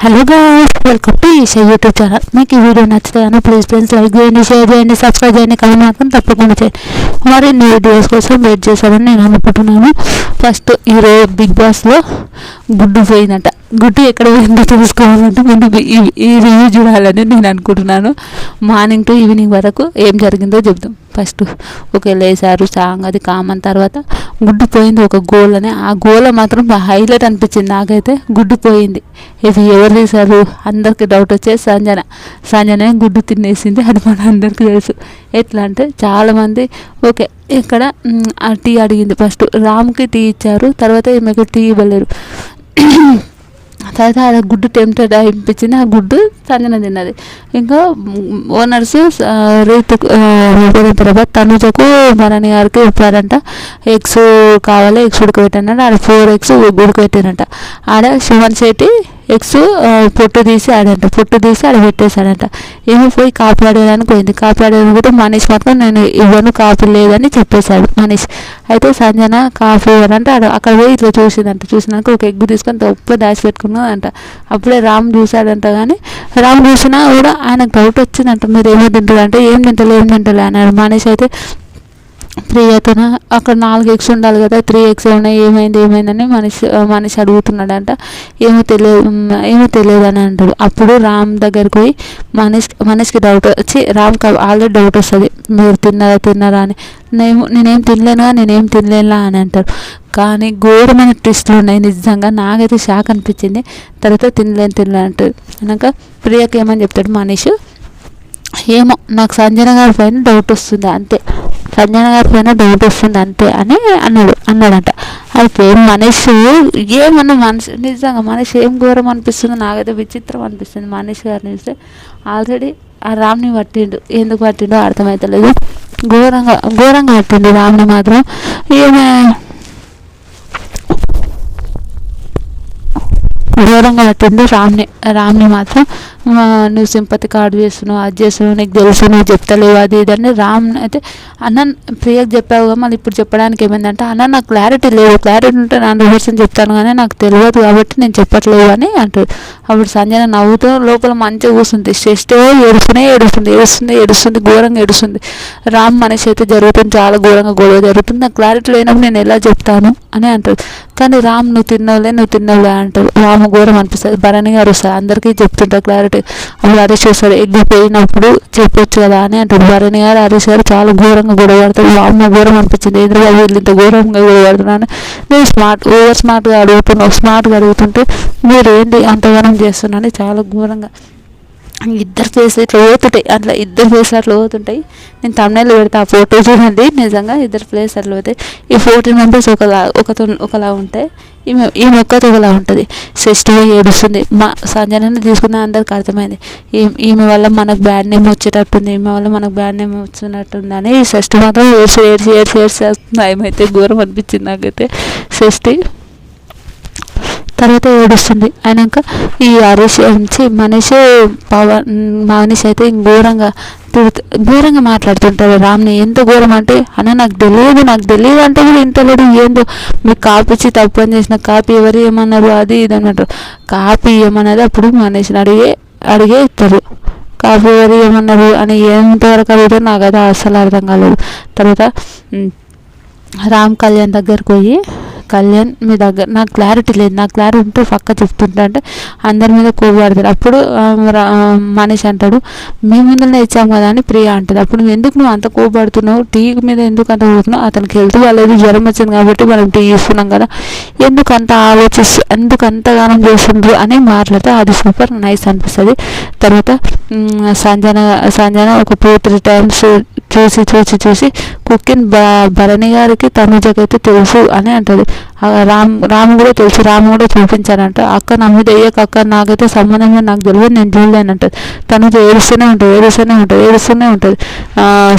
Hello guys, welcome to Esha YouTube channel. మీకు ఈ video నచ్చితే ప్లీజ్ ఫ్రెండ్స్ లైక్ చేయండి, షేర్ చేయండి, సబ్స్క్రైబ్ చేయండి, కామెంట్ మాత్రం తప్పకుండా చేయండి. మరిన్ని వీడియోస్ కోసం వెయిట్ చేశారని నేను అనుకుంటున్నాను. ఫస్ట్ ఈరోజు బిగ్ బాస్లో గుడ్డు పోయిందంట. గుడ్డు ఎక్కడ పోయిందో తెలుసుకోవాలంటే ముందు ఈ రివ్యూ చూడాలని నేను అనుకుంటున్నాను. మార్నింగ్ టు ఈవినింగ్ వరకు ఏం జరిగిందో చెప్తాం. ఫస్ట్ లేసారు సాంగ్ అది కామన్. తర్వాత గుడ్డు పోయింది ఒక గోల్ అని. ఆ గోల మాత్రం హైలైట్ అనిపించింది నాకైతే. గుడ్డు పోయింది, ఇది ఎవరు తీశారు అందరికీ డౌట్ వచ్చేసి సంజన గుడ్డు తినేసింది. అది మన అందరికీ తెలుసు. ఎట్లా అంటే చాలామంది ఇక్కడ టీ అడిగింది. ఫస్ట్ రామ్కి టీ ఇచ్చారు, తర్వాత ఈమెకు టీ ఇవ్వలేరు. తర్వాత ఆ గుడ్డు టెంప్టెడ్ అనిపించింది, ఆ గుడ్డు సంజన తిన్నది. ఇంకా ఓనర్స్ తర్వాత తనుజకు భరణి గారికి చెప్పారంట ఎగ్స్ కావాలి, ఎగ్స్ ఉడకబెట్టారంట. ఆడ 4 eggs ఉడకబెట్టారంట. ఆడ శివన్ శెట్టి ఎగ్స్ పొట్టు తీసి ఆడ పెట్టేశాడంట. ఏమో పోయి కాపీ ఆడేదానికి పోయింది. కాపీ ఆడేదానికి కూడా మనీష్ మాత్రం నేను ఇవ్వను, కాపీ లేదని చెప్పేశాడు మనీష్. అయితే సంజన కాఫీ ఇవ్వనంటే అక్కడ పోయి ఇట్లా చూసిందంట. చూసినాక ఒక ఎగ్గు తీసుకొని తప్పుగా దాచిపెట్టుకున్నదంట. అప్పుడే రామ్ చూశాడంట. కానీ రామ్ చూసినా కూడా ఆయనకు డౌట్ వచ్చిందంట, మీరు ఏమో తింటారంటే ఏం తింటలే అన్నాడు. మనీష్ ప్రియతన అక్కడ 4 eggs ఉండాలి కదా, 3 eggs ఉన్నాయి, ఏమైందని మనిషి అడుగుతున్నాడంట. ఏమో తెలియదు అని అంటాడు. అప్పుడు రామ్ దగ్గరికి పోయి మనీష్కి డౌట్ వచ్చి రామ్కి ఆల్రెడీ డౌట్ వస్తుంది, మీరు తిన్నారా అని. నేనేం తినలేనా అని అంటారు. కానీ ఘోరమైన ట్విస్టులు ఉన్నాయి నిజంగా. నాకైతే షాక్ అనిపించింది. తర్వాత తినలేను అంటారు. అన్నాక ప్రియకి ఏమని చెప్తాడు మనీష్, ఏమో నాకు సంజన గారి పైన డౌట్ వస్తుంది అంతే అని అన్నాడంట. అయితే మనీష్ ఏమన్నా నిజంగా మనీష్ ఏం ఘోరం అనిపిస్తుంది, నాకైతే విచిత్రం అనిపిస్తుంది. మనీష్ గారిని చూస్తే ఆల్రెడీ ఆ రామ్ని పట్టిండు, ఎందుకు పట్టిండో అర్థమవుతలేదు. ఘోరంగా పట్టిండు రామ్ని మాత్రం. ఘోరంగా పట్టిండు రామ్ని మాత్రం. నువ్వు సింపతి కార్డు చేస్తున్నావు, అది చేస్తున్నావు, నీకు తెలుసు, నువ్వు చెప్తలేవు, అది ఇదని రామ్ అయితే ప్రియకు చెప్పావుగా, మళ్ళీ ఇప్పుడు చెప్పడానికి ఏమైందంటే నాకు క్లారిటీ లేదు, క్లారిటీ ఉంటే 100% చెప్తాను కానీ నాకు తెలియదు కాబట్టి నేను చెప్పట్లేదు అని అంటాడు. అప్పుడు సంజన నవ్వుతూ లోపల మంచిగా కూర్చుంది. చెస్ట్ ఏడుస్తుంది, ఘోరంగా ఏడుస్తుంది. రామ్ మనిషి అయితే జరుగుతుంది, చాలా ఘోరంగా గొడవ జరుగుతుంది. నాకు క్లారిటీ లేనప్పుడు నేను ఎలా చెప్తాను అని అంటాడు. కానీ రామ్ నువ్వు తిన్నావులే అంటాడు. రామ్ ఘోరం అనిపిస్తుంది. భరణి గారు వస్తారు, అందరికీ చెప్తుంటారు క్లారిటీ. అప్పుడు హరీష్ వస్తారు, ఎగ్గు పోయినప్పుడు చెప్పొచ్చు కదా అని అంటాడు. భరణి గారు హరీష్ గారు చాలా ఘోరంగా గొడవ పడతాడు. రామ్ ఘోరం అనిపించింది, ఎదురుబాబు వీళ్ళు ఇంత ఘోరంగా గొడవ పడుతున్నాను, నేను ఓవర్ స్మార్ట్గా అడుగుతుంటే మీరు ఏంటి అంతగానం చేస్తున్నాను. చాలా ఘోరంగా ఇద్దరు ఫేస్ అట్లా పోతుంటాయి. నేను తమిళలో పెడతా, ఆ ఫోటో చూడండి. నిజంగా ఇద్దరు ప్లేస్ అట్లా పోతాయి. ఈ 14 members ఒకలా ఉంటాయి, ఈమె ఒక్కటి ఒకలా ఉంటుంది. షష్ఠి ఏడుస్తుంది. మా సంజనని తీసుకున్న అందరికి అర్థమైంది, ఈమె వల్ల మనకు బ్యాడ్ నేమ్ వచ్చినట్టుంది అని. షష్ఠి మాత్రం ఏడ్చేస్తుంది. ఏమైతే ఘోరం అనిపించింది నాకైతే షష్ఠి. తర్వాత ఏడుస్తుంది. అయినాక ఈ హరీష్ మనీష్ అయితే ఘోరంగా మాట్లాడుతుంటారు రామ్ని. ఎంత ఘోరం అంటే నాకు తెలియదు అంటే కూడా ఇంటలేడు, ఏందో మీకు కాపీ ఇచ్చి తప్పు పని చేసిన కాపీ ఎవరు ఏమన్నారు అది ఇది అన్నట్టు. కాపీ ఏమన్నది అప్పుడు మనీష్ని అడిగే ఇస్తారు. కాపీ ఎవరు ఏమన్నారు అని ఎంతవరకు అడుగుతారు నాకు అది అస్సలు అర్థం కాలేదు. తర్వాత రామ్ కళ్యాణ్ దగ్గరకు పోయి, కళ్యాణ్ మీ దగ్గర నాకు క్లారిటీ లేదు, నాకు క్లారిటీ ఉంటే పక్క చెప్తుంటా అంటే అందరి మీద కోపడతారు. అప్పుడు మనీష్ అంటాడు, మీ ముందునే ఇచ్చాము కదా అని ప్రియ అంటుంది. అప్పుడు నువ్వు అంత కోపడుతున్నావు, టీ మీద ఎందుకు అంత పోతున్నావు, అతనికి హెల్త్ బాగాలేదు, జ్వరం వచ్చింది కాబట్టి మనం టీ ఇస్తున్నాం కదా, ఎందుకు అంతగానం చేస్తుండ్రు అని మాట్లాడితే అది సూపర్ నైస్ అనిపిస్తుంది. తర్వాత సంజన ఒక 2-3 times చూసి కుకింగ్ భరణి గారికి తనుజకైతే తెలుసు అని అంటది. రామ్ కూడా తెలుసు, రామ్ కూడా చూపించానంట. అక్క నా మీద అక్క నాకైతే సంబంధం నాకు తెలియదు, నేను చూడలేనంటది. తనుజ ఏడుస్తూనే ఉంటుంది.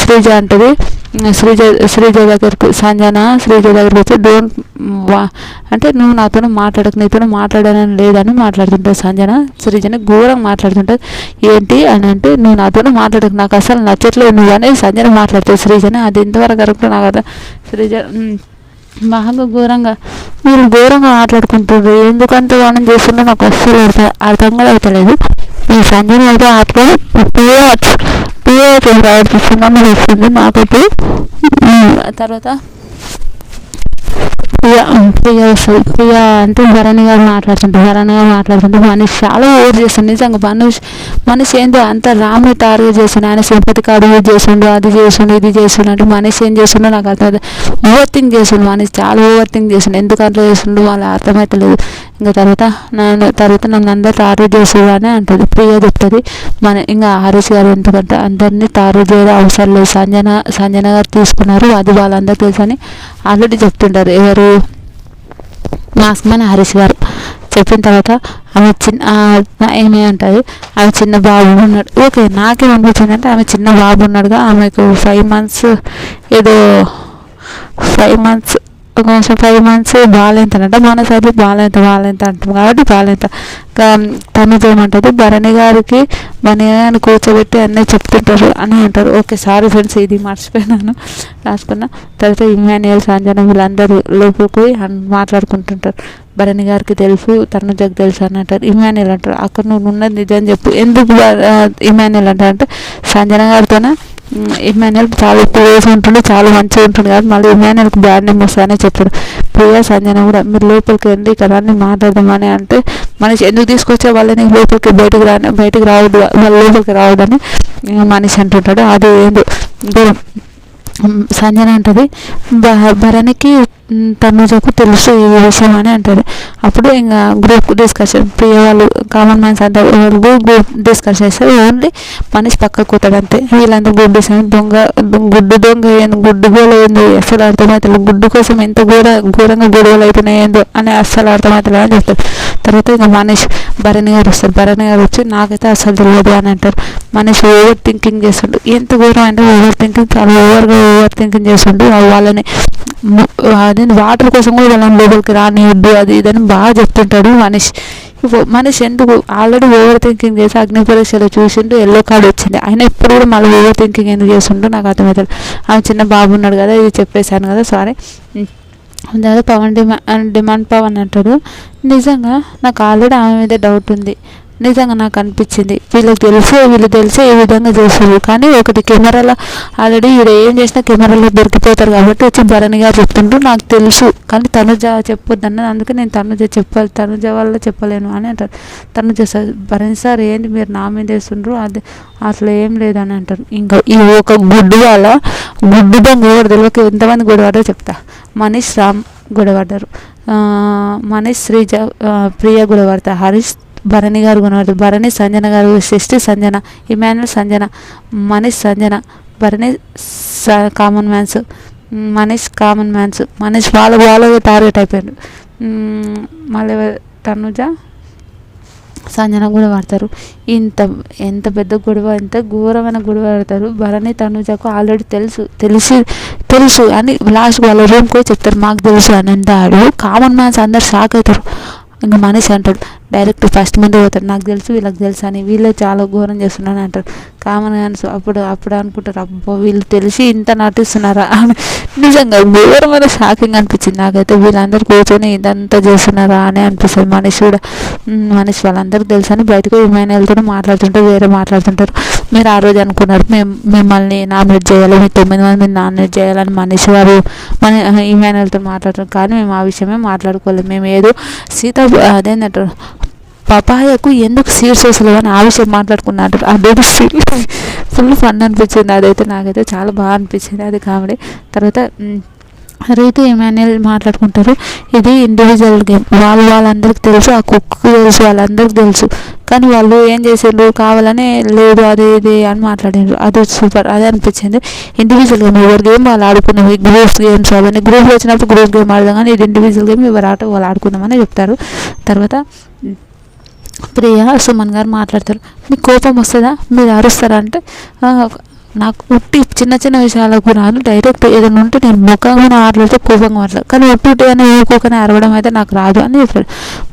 శ్రీజ అంటది, శ్రీజ దగ్గరికి వచ్చి అంటే నువ్వు నాతో నీతో మాట్లాడాలని లేదని మాట్లాడుతుంటుంది సంజన. శ్రీజని ఘోరంగా మాట్లాడుతుంటుంది. ఏంటి అని అంటే నువ్వు నాతో మాట్లాడకు, నాకు అసలు నచ్చట్లేదు నువ్వు అనేది సంజన మాట్లాడుతుంది శ్రీజని. అది ఇంతవరకు నాకు కదా శ్రీజ బాగా ఘోరంగా మీరు ఘోరంగా మాట్లాడుకుంటారు. ఎందుకంత గానం చేస్తుందో నాకు అస్సలు అర్థం కూడా అవుతలేదు. ఈ సంజయ్ అయితే ఆటలో ప్రవర్తిస్తుందని వస్తుంది నాకైతే. తర్వాత ప్రియ వస్తుంది. ప్రియ అంటే భరణి గారు మాట్లాడుతుంటే మనిషి చాలా ఓవర్ చేస్తుంది. నిజంగా మనిషి ఏందో అంత రాముని టార్గెట్ చేస్తుండే, ఆయన సింపతి కార్డు యూజ్ చేస్తుండు, అది చేస్తుండు ఇది చేస్తుండు అంటే మనిషి ఏం చేస్తుండో నాకు అర్థం. ఓవర్ థింక్ చేస్తుండు మనిషి, చాలా ఓవర్ థింక్ చేస్తుండు. ఎందుకు అట్లా చేస్తుండు వాళ్ళు అర్థమవుతలేదు. ఇంకా తర్వాత నన్ను అందరు టార్గెట్ చేస్తుండు అని అంటుంది. ప్రియ చెప్తుంది ఇంకా హరీష్ గారు ఎందుకంటే అందరినీ టార్గెట్ చేయడం అవసరం లేదు, సంజన గారు తీసుకున్నారు, అది వాళ్ళందరూ తెలుసు అని ఆల్రెడీ చెప్తుంటారు. ఎవరు మాస్క్ మ్యాన్ హరీష్ గారు చెప్పిన తర్వాత ఆమె ఏమే ఉంటుంది, ఆమె చిన్న బాబు ఉన్నాడు. ఓకే, నాకేమనిపించింది అంటే ఆమె చిన్న బాబు ఉన్నాడుగా, ఆమెకు 5 months ఏదో 5 months కొంచెం 5 months బాగాలేంతనంట. మన సైడ్ బాగాలేంత అంటాం కాబట్టి బాగాలేంత. తను ఏమంటుంది భరణి గారికి కూర్చోబెట్టి అన్నీ చెప్తుంటారు అని అంటారు. ఓకే, సారీ ఫ్రెండ్స్, ఇది మర్చిపోయినాను రాసుకున్నా. తర్వాత ఇమాన్యుయల్, సంజన వీళ్ళందరూ లోపలికి మాట్లాడుకుంటుంటారు. భరణి గారికి తెలుసు, తనుజకు తెలుసు అని అంటారు. ఇమాన్యుయల్ అంటారు అక్కడ నువ్వు ఉన్నది నిజం చెప్పు. ఎందుకు ఇమాన్యుయల్ అంటారంటే సంజన గారితోనే ఇమాన్యుయల్ చాలా క్లోజ్ ఉంటుంది, చాలా మంచిగా ఉంటుంది కాబట్టి మళ్ళీ ఇమాన్యుయల్కి బ్యాడ్ నేమ్ వస్తుందని చెప్తాడు. ప్రియ సంజన కూడా మీరు లోపలికి వెళ్ళి ఇక్కడ అన్నీ మాట్లాడదామని అంటే మనిషి ఎందుకు తీసుకొచ్చే వాళ్ళని లోపలికి బయటకు రావద్దు, వాళ్ళ లోపలికి రావద్దని మనిషి అంటుంటాడు. అది ఏందో సంజన అంటది భరణికి తనుజకు తెలుసు ఈ విషయం అని అంటారు. అప్పుడు ఇంకా గ్రూప్ డిస్కషన్, ప్రియ వాళ్ళు కామన్ మ్యాన్స్ అందరూ గ్రూప్ డిస్కషన్ చేస్తారు. ఓన్లీ మనిషి పక్కకు కూతాడు అంతే. వీళ్ళంతా గ్రూప్ డిస్కషన్ గుడ్డు గోలు ఏందో అస్సలు అర్థమవుతుంది. గుడ్డు కోసం ఎంత ఘోరంగా గొడవలు అవుతున్నాయి ఏందో అని అస్సలు అర్థమవుతుంది అని చెప్తారు. తర్వాత ఇంకా మనిషి భరణి గారు వస్తారు. భరణి గారు వచ్చి నాకైతే అస్సలు తెలియదు అని అంటారు. మనిషి ఓవర్ థింకింగ్ చేస్తుండు. ఎంత ఘోరం అంటే ఓవర్ థింకింగ్, చాలా ఓవర్ థింకింగ్ చేస్తుండు. వాళ్ళని అదే వాటర్ కోసం కూడా వాళ్ళని లోపలికి రానివద్దు అది ఇదని బాగా చెప్తుంటాడు మనిషి ఎందుకు ఆల్రెడీ ఓవర్ థింకింగ్ చేసి అగ్ని పరీక్షలో చూసిండు, ఎల్లో కార్డు వచ్చింది. ఆయన ఎప్పుడు కూడా మళ్ళీ ఓవర్ థింకింగ్ ఎందుకు చేస్తుండో నాకు అర్థమవుతుంది. ఆమె చిన్న బాబు ఉన్నాడు కదా, ఇది చెప్పేశాను కదా, సారీ. అదే డిమాండ్ పవన్ అంటాడు. నిజంగా నాకు ఆల్రెడీ ఆమె మీద డౌట్ ఉంది. నిజంగా నాకు అనిపించింది వీళ్ళు తెలిసే ఈ విధంగా చేస్తారు. కానీ ఒకటి కెమెరాలో ఆల్రెడీ ఈడ ఏం చేసినా కెమెరాలో దొరికిపోతారు కాబట్టి వచ్చి భరణి గారు చెప్తుండ్రు నాకు తెలుసు, కానీ తనుజ చెప్పొద్దు అన్నది. అందుకే నేను తనుజ వల్ల చెప్పలేను అని అంటారు. తనుజ సార్ భరణి సార్ ఏంటి మీరు నా మీద వేస్తుండ్రు, అది అసలు ఏం లేదని అంటారు. ఇంకా ఈ ఒక గుడ్డు దొంగ ఎవరు తెలియక ఎంతమంది గొడవడో చెప్తా. మనీష్ రామ్ గొడవడ్డారు, మనీష్ శ్రీజ ప్రియ గొడవడతారు, హరీష్ భరణి గారు కొనవాడు, భరణి సంజన గారు, సృష్టి సంజన, ఇమాన్యుయల్ సంజన, మనీష్ సంజన, భరణి కామన్ మ్యాన్స్, మనీష్ వాళ్ళ టార్గెట్ అయిపోయాడు. మళ్ళీ తనుజ సంజన కూడా పడతారు. ఎంత పెద్ద గొడవ, ఎంత ఘోరమైన గొడవ పడతారు. భరణి తనుజకు ఆల్రెడీ తెలుసు అని లాస్ట్ వాళ్ళ రూమ్కి పోయి చెప్తారు మాకు తెలుసు అని అంటాడు. కామన్ మ్యాన్స్ అందరు షాక్ అవుతారు. ఇంకా మనిషి అంటాడు డైరెక్ట్ ఫస్ట్ ముందు పోతాడు, నాకు తెలుసు వీళ్ళకి తెలుసు అని, వీళ్ళే చాలా ఘోరం చేస్తున్నాను అంటారు. కామన్ మ్యాన్స్ అప్పుడు అనుకుంటారు అబ్బో వీళ్ళు తెలిసి ఇంత నటిస్తున్నారా అని. నిజంగా ఘోరమైన షాకింగ్ అనిపించింది నాకైతే. వీళ్ళందరూ కూర్చొని ఇదంతా చేస్తున్నారా అని అనిపిస్తుంది. మనిషి వాళ్ళందరికీ తెలుసు అని బయటకు ఇమాన్యుయల్తో మాట్లాడుతుంటారు. మీరు ఆ రోజు అనుకున్నారు మిమ్మల్ని నామినేట్ చేయాలి, మీ 9 మందిని నామినేట్ చేయాలని మనిషి వారు ఇమాన్యుయల్తో మాట్లాడుతున్నారు. కానీ మేము ఆ విషయమే మాట్లాడుకోలేదు. మేము ఏదో అదేంటంటారు పపాయకు ఎందుకు సీడ్స్ వస్తలేవు అని ఆ విషయం మాట్లాడుకున్నారు. అదైతే ఫుల్ ఫన్ అనిపించింది. అదైతే నాకైతే చాలా బాగా అనిపించింది, అది కామెడీ. తర్వాత రీతు ఇమాన్యుయల్ మాట్లాడుకుంటారు. ఇది ఇండివిజువల్ గేమ్, వాళ్ళందరికీ తెలుసు, ఆ కుక్కు తెలుసు, వాళ్ళందరికీ తెలుసు. కానీ వాళ్ళు ఏం చేసిండ్రు కావాలని లేదు అది ఇది అని మాట్లాడిండ్రు. అది సూపర్, అదే అనిపించింది. ఇండివిజువల్ గేమ్ ఎవరి గేమ్ వాళ్ళు ఆడుకున్నాం. గ్రూప్స్ గేమ్స్ అవన్నీ గ్రూప్లో వచ్చినప్పుడు గ్రూప్ గేమ్ ఆడదాం, కానీ ఇది ఇండివిజువల్ గేమ్ ఎవరు ఆట వాళ్ళు ఆడుకుందామని చెప్తారు. తర్వాత ప్రియ సుమన్ గారు మాట్లాడతారు. మీకు కోపం వస్తుందా, మీరు అరుస్తారా అంటే నాకు ఉట్టి చిన్న విషయాలకు రాను, డైరెక్ట్ ఏదైనా ఉంటే నేను ముఖంగా ఆటలతో కోపంగా మాట్లాడు, కానీ ఉట్టి అని ఊరుకోకనే అరవడం అయితే నాకు రాదు అని చెప్పాడు.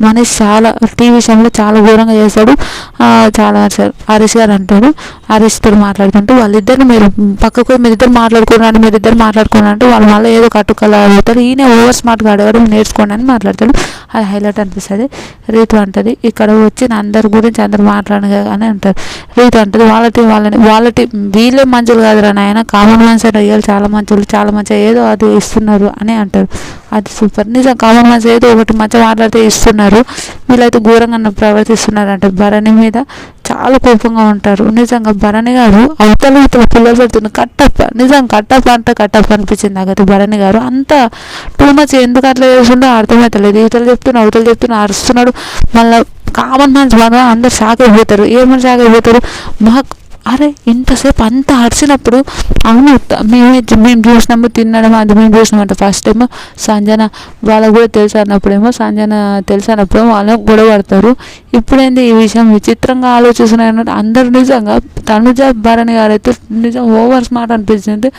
మనీష్ చాలా టీ విషయంలో చాలా ఘోరంగా చేశాడు, చాలా హరీష్ గారు అంటాడు హరీష్తో మాట్లాడుకుంటూ వాళ్ళిద్దరిని మీరు పక్కకు మీరిద్దరు మాట్లాడుకున్నారంటే వాళ్ళు మళ్ళీ ఏదో కట్టుకల అవుతారు, ఈయన ఓవర్ స్మార్ట్గా ఆడేవాడు నేర్చుకోండి అని మాట్లాడతాడు. అది హైలైట్ అనిపిస్తుంది. రీతు అంటది ఇక్కడ వచ్చిన అందరి గురించి అందరు మాట్లాడగా అని అంటారు. రీతు అంటది వాళ్ళ టీం వీళ్ళే మంచులు కాదురా నాయన, కామన్ మ్యాన్స్ అయ్యాలి చాలా మంచులు చాలా మంచిగా ఏదో అది ఇస్తున్నారు అని అంటారు. అది సూపర్. నిజం కామన్ మ్యాన్స్ ఏదో ఒకటి మంచిగా మాట్లాడితే ఇస్తున్నారు, వీళ్ళైతే ఘోరంగా ప్రవర్తిస్తున్నారు అంటే భరణి మీద చాలా కోపంగా ఉంటారు. నిజంగా భరణి గారు అవతల పిల్లలు పెడుతున్న కట్టప్ప, నిజంగా కట్టప్ప అనిపించింది నాకైతే. భరణి గారు అంత టూ మచ్ ఎందుకు అట్లా చేస్తుండో అర్థమవుతలేదు. అవతలు చెప్తున్నా అరుస్తున్నాడు. మళ్ళీ కామన్ మ్యాన్స్ బాగా అందరు షాక్ అయిపోతారు. ఏమని షాక్ అయిపోతారు, మాకు అరే ఇంతసేపు అంత అరిచినప్పుడు అవును మేము చూసినాము తినడం అది మేము చూసినామంట. ఫస్ట్ టైం సంజన వాళ్ళకు కూడా తెలుసు అన్నప్పుడు వాళ్ళు గొడవ పడతారు. ఇప్పుడేంది ఈ విషయం విచిత్రంగా ఆలోచిస్తున్నాయి అందరూ. నిజంగా తనుజ భరణి గారు అయితే నిజం ఓవర్ స్మార్ట్ అనిపిస్తుంది.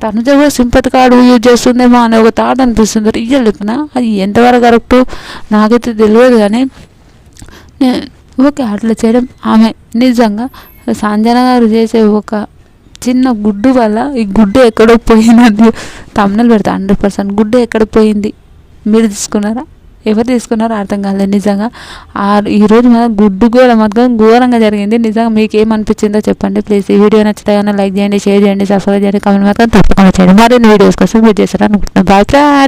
తనుజ కూడా సింపతి కార్డు యూజ్ చేస్తుందేమో అనే ఒక థాట్ అనిపిస్తుంది. రియల్ చెప్పిన అది ఎంతవరకు కరెక్ట్ నాకైతే తెలియదు, కానీ ఓకే అట్లా చేయడం ఆమె నిజంగా సంజన గారు చేసే ఒక చిన్న గుడ్డు వల్ల ఈ గుడ్డు ఎక్కడో పోయినది తమ్ముళ్ళు పెడతా 100%. గుడ్డు ఎక్కడ పోయింది మీరు తీసుకున్నారా, ఎవరు తీసుకున్నారో అర్థం కాలేదు. నిజంగా ఈరోజు మన గుడ్డు కూడా మాత్రం ఘోరంగా జరిగింది. నిజంగా మీకు ఏమనిపించిందో చెప్పండి ప్లీజ్. ఈ వీడియో నచ్చితే లైక్ చేయండి, షేర్ చేయండి, సబ్స్క్రైబ్ చేయండి, కామెంట్ మాత్రం తప్పకుండా చేయండి. మరిన్ని వీడియోస్ కోసం మీరు చేస్తారనుకుంటున్నాను. Bye friends.